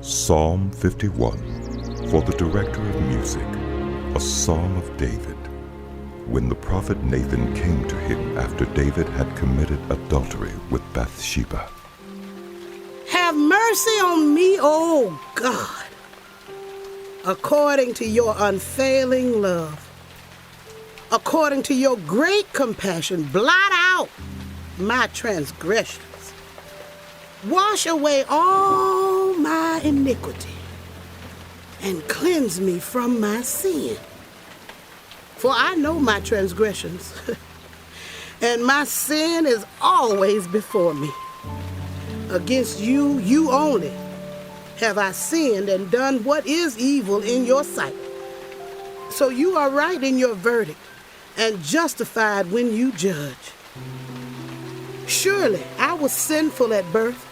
Psalm 51, for the director of music, a psalm of David, when the prophet Nathan came to him after David had committed adultery with Bathsheba. Have mercy on me, O God, according to your unfailing love. According to your great compassion, blot out my transgressions. Wash away all my iniquity and cleanse me from my sin. For I know my transgressions, and my sin is always before me. Against you, you only, have I sinned and done what is evil in your sight. So you are right in your verdict and justified when you judge. Surely I was sinful at birth,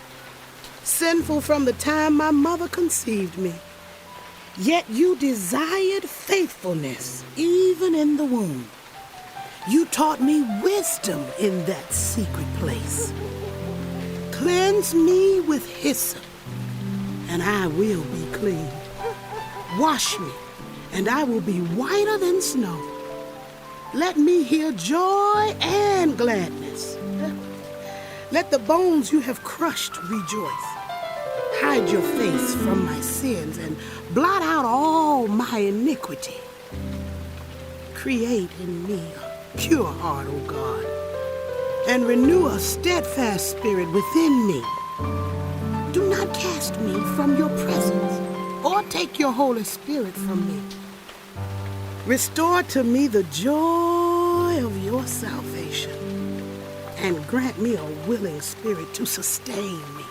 sinful from the time my mother conceived me. Yet you desired faithfulness even in the womb. You taught me wisdom in that secret place. Cleanse me with hyssop, and I will be clean. Wash me, and I will be whiter than snow. Let me hear joy and gladness. Let the bones you have crushed rejoice. Hide your face from my sins and blot out all my iniquity. Create in me a pure heart, O God, and renew a steadfast spirit within me. Do not cast me from your presence or take your Holy Spirit from me. Restore to me the joy of your salvation and grant me a willing spirit to sustain me.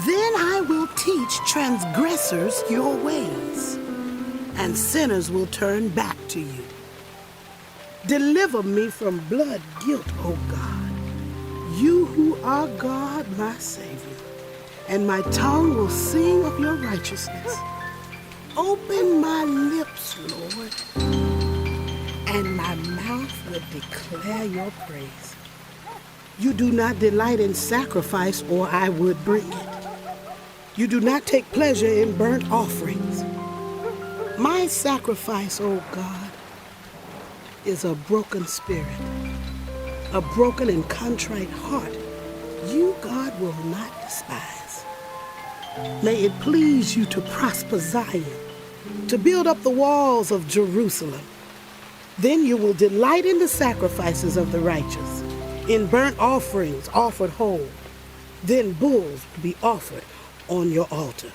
Then I will teach transgressors your ways, and sinners will turn back to you. Deliver me from blood guilt, O God, you who are God, my Savior, and my tongue will sing of your righteousness. Open my lips, Lord, and my mouth will declare your praise. You do not delight in sacrifice, or I would bring it. You do not take pleasure in burnt offerings. My sacrifice, O God, is a broken spirit, a broken and contrite heart. You, God, will not despise. May it please you to prosper Zion, to build up the walls of Jerusalem. Then you will delight in the sacrifices of the righteous, in burnt offerings offered whole. Then bulls will be offered on your altar.